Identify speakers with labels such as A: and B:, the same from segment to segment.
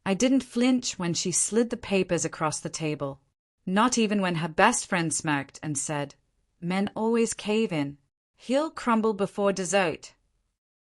A: I didn't flinch when she slid the papers across the table. Not even when her best friend smirked and said, "Men always cave in. He'll crumble before dessert."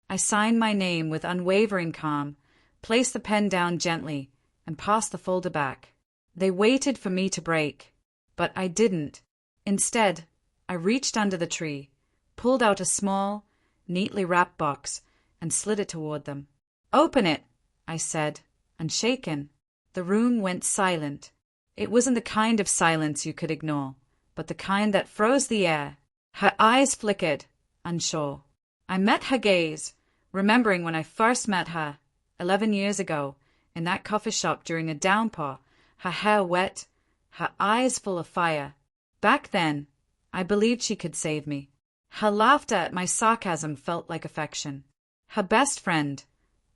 A: I signed my name with unwavering calm, placed the pen down gently, and passed the folder back. They waited for me to break, but I didn't. Instead, I reached under the tree, pulled out a small, neatly wrapped box, and slid it toward them. "Open it," I said, unshaken. The room went silent. It wasn't the kind of silence you could ignore, but the kind that froze the air. Her eyes flickered, unsure. I met her gaze, remembering when I first met her, 11 years ago, in that coffee shop during a downpour, her hair wet, her eyes full of fire. Back then, I believed she could save me. Her laughter at my sarcasm felt like affection. Her best friend,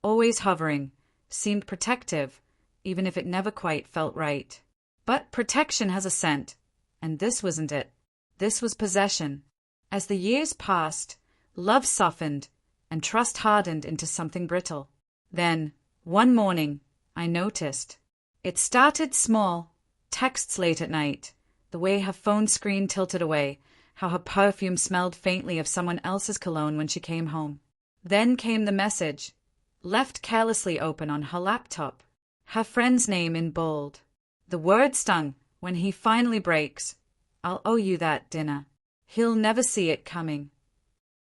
A: always hovering, seemed protective, even if it never quite felt right. But protection has a scent, and this wasn't it. This was possession. As the years passed, love softened, and trust hardened into something brittle. Then, one morning, I noticed. It started small, texts late at night, the way her phone screen tilted away, how her perfume smelled faintly of someone else's cologne when she came home. Then came the message, left carelessly open on her laptop. Her friend's name in bold. The word stung. When he finally breaks, "I'll owe you that dinner. He'll never see it coming."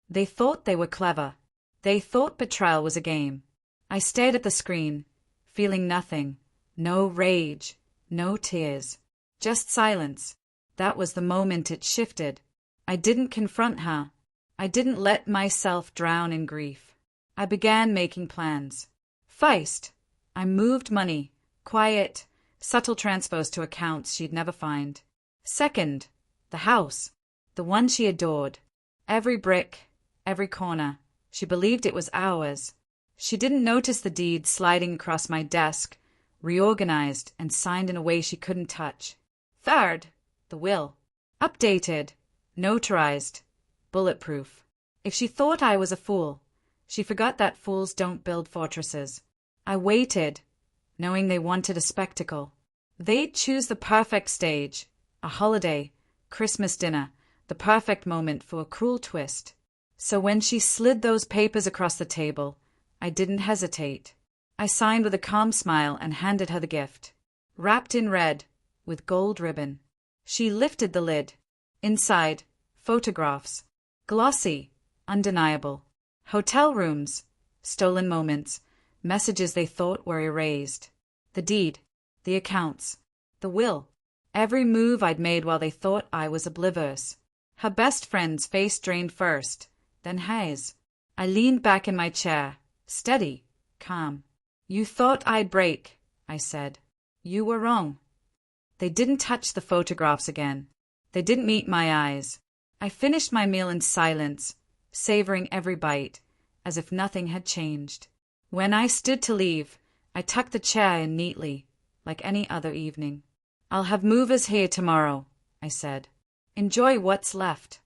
A: They thought they were clever. They thought betrayal was a game. I stared at the screen, feeling nothing. No rage, no tears. Just silence. That was the moment it shifted. I didn't confront her. I didn't let myself drown in grief. I began making plans. First, I moved money, quiet, subtle transfers to accounts she'd never find. Second, the house, the one she adored. Every brick, every corner, she believed it was ours. She didn't notice the deed sliding across my desk, reorganized and signed in a way she couldn't touch. Third, the will. Updated, notarized, bulletproof. If she thought I was a fool, she forgot that fools don't build fortresses. I waited, knowing they wanted a spectacle. They'd choose the perfect stage, a holiday, Christmas dinner, the perfect moment for a cruel twist. So when she slid those papers across the table, I didn't hesitate. I signed with a calm smile and handed her the gift. Wrapped in red, with gold ribbon. She lifted the lid. Inside, photographs. Glossy, undeniable. Hotel rooms, stolen moments, messages they thought were erased. The deed, the accounts, the will. Every move I'd made while they thought I was oblivious. Her best friend's face drained first, then hers. I leaned back in my chair, steady, calm. "You thought I'd break," I said. "You were wrong." They didn't touch the photographs again. They didn't meet my eyes. I finished my meal in silence, savoring every bite, as if nothing had changed. When I stood to leave, I tucked the chair in neatly, like any other evening. "I'll have movers here tomorrow," I said. "Enjoy what's left."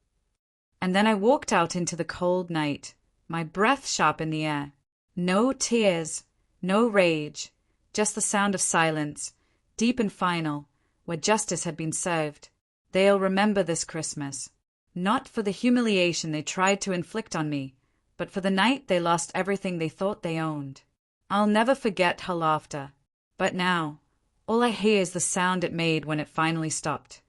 A: And then I walked out into the cold night, my breath sharp in the air. No tears, no rage, just the sound of silence, deep and final, where justice had been served. They'll remember this Christmas, not for the humiliation they tried to inflict on me, but for the night they lost everything they thought they owned. I'll never forget her laughter. But now, all I hear is the sound it made when it finally stopped.